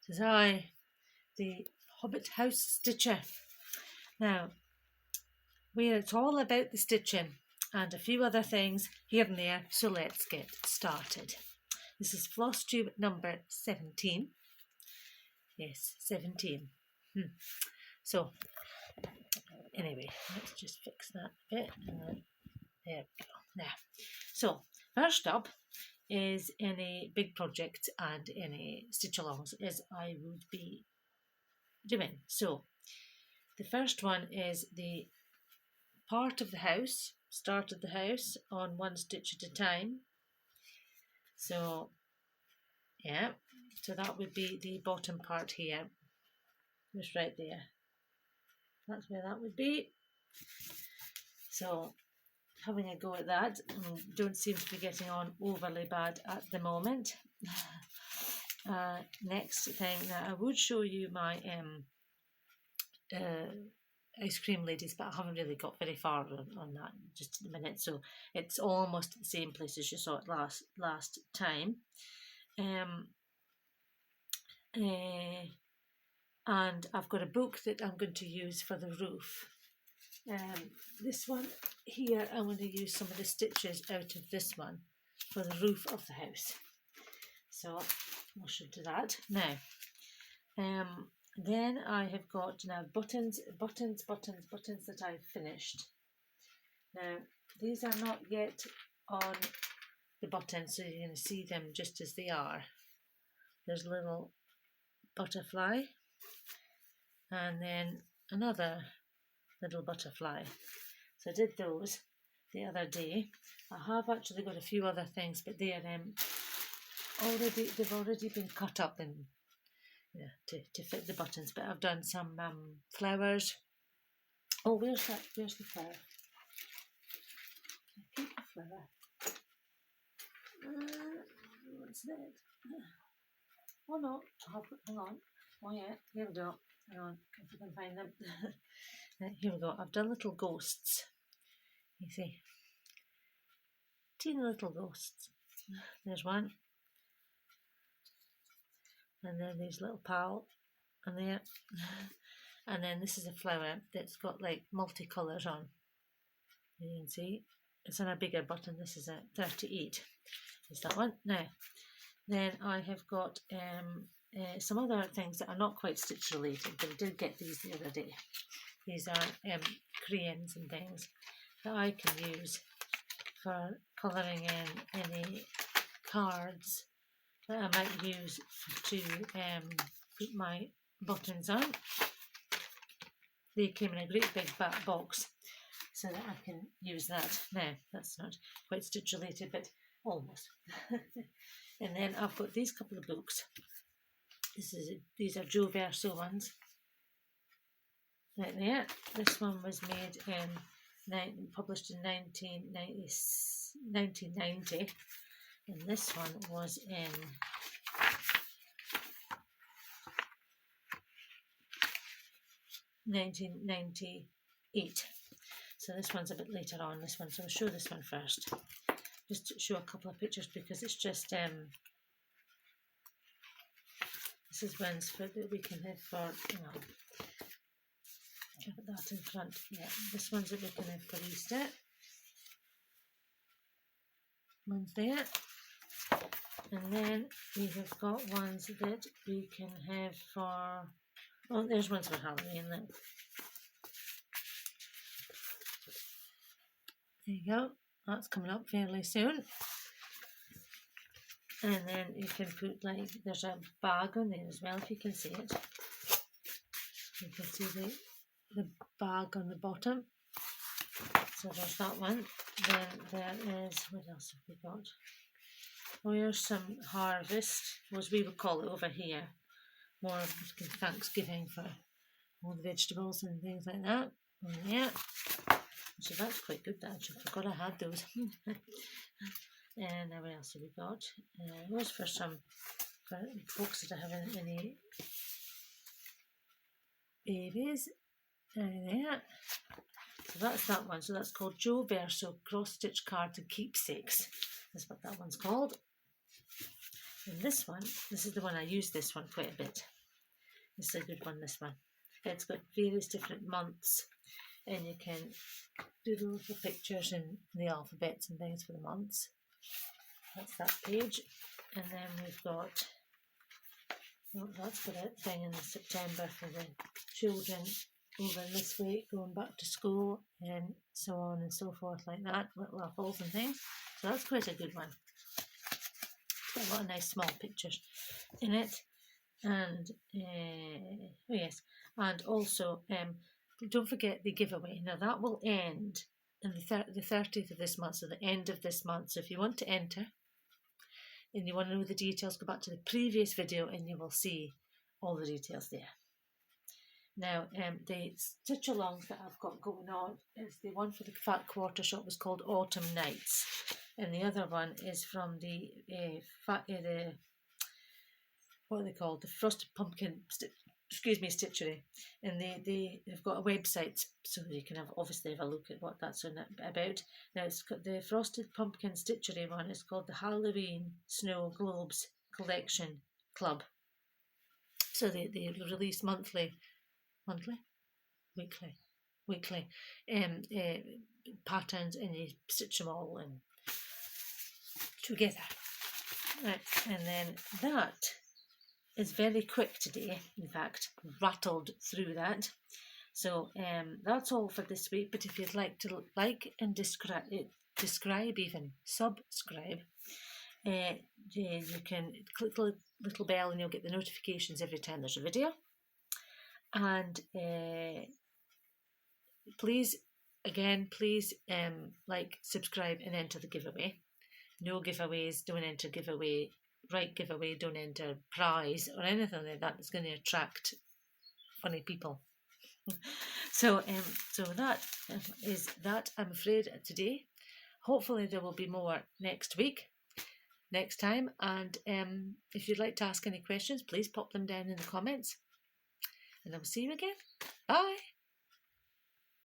Says I, the Hobbit House Stitcher. Now, it's all about the stitching and a few other things here and there, so let's get started. This is floss tube number 17. Yes, 17. So, anyway, let's just fix that a bit. And there we go. Now, so first up is any big project and any stitch alongs as I would be doing. So, the first one is the part of the house, start of the house on one stitch at a time. So, yeah, so that would be the bottom part here, just right there. That's where that would be. So, having a go at that, don't seem to be getting on overly bad at the moment. Next thing that I would show you my ice cream ladies, but I haven't really got very far on that just at the minute, so it's almost the same place as you saw it last time. And I've got a book that I'm going to use for the roof. This one here, I'm going to use some of the stitches out of this one for the roof of the house. So I should do that now. Then I have got now buttons that I've finished. Now these are not yet on the button, so you're going to see them just as they are. There's a little butterfly and then another little butterfly. So I did those the other day. I have actually got a few other things, but they are they've already been cut up and to fit the buttons. But I've done some flowers. Oh, where's the flower? I keep the flower. What's that? Oh no, hang on. Oh yeah, here we go. Hang on, if you can find them. Here we go. I've done little ghosts. You see, teeny little ghosts. There's one, and then there's little pal, and there, and then this is a flower that's got like multicolours on. You can see it's on a bigger button. This is a 38. Is that one now? Then I have got some other things that are not quite stitch related, but I did get these the other day. These are crayons and things that I can use for colouring in any cards that I might use to put my buttons on. They came in a great big back box so that I can use that. Now, that's not quite stitch related, but almost. And then I've got these couple of books. These are Joe Verso ones. Right there. This one was made published in 1990, and this one was in 1998. So this one's a bit later on. This one, so I'll show this one first. Just to show a couple of pictures because it's just this is ones that we can have for put that in front. Yeah, this one's that we can have for Easter. One's there. And then we have got ones that we can have for, oh, there's ones for Halloween then. There you go. That's coming up fairly soon. And then you can put there's a bag on there as well, if you can see it. You can see the bag on the bottom. So there's that one. Then there is, what else have we got? Oh, here's some harvest, as we would call it over here. More of Thanksgiving for all the vegetables and things like that. Oh yeah. So that's quite good, actually. I forgot I had those. And what else have we got? Those for folks that are having any babies. There. So that's that one. So that's called Joe Verso Cross Stitch Cards and Keepsakes. That's what that one's called. And this one, this is the one I use this one quite a bit. It's a good one, this one. It's got various different months, and you can do the little pictures and the alphabets and things for the months. That's that page. And then we've got, oh, that's got a thing in September for the children over this week, going back to school and so on and so forth, like that, little apples and things. So that's quite a good one. It's got a lot of nice small pictures in it. And oh yes, and also don't forget the giveaway. Now that will end on the 30th of this month, so the end of this month. So if you want to enter and you want to know the details, go back to the previous video and you will see all the details there. Now the stitch alongs that I've got going on is the one for the Fat Quarter Shop was called Autumn Nights, and the other one is from the what are they called? The Frosted Pumpkin, Stitchery. And they've got a website, so you can obviously have a look at what that's about. Now it's got the Frosted Pumpkin Stitchery one. It's called the Halloween Snow Globes Collection Club. So they release weekly patterns, and you stitch them all in together. Right, and then that is very quick today. In fact, rattled through that. So that's all for this week. But if you'd like to like and subscribe, you can click the little bell and you'll get the notifications every time there's a video. And please like, subscribe and enter the giveaway. No giveaways, don't enter giveaway. Right giveaway, don't enter prize or anything like that that's going to attract funny people. So that is that, I'm afraid, today. Hopefully there will be more next time, and if you'd like to ask any questions, please pop them down in the comments, and I will see you again. Bye.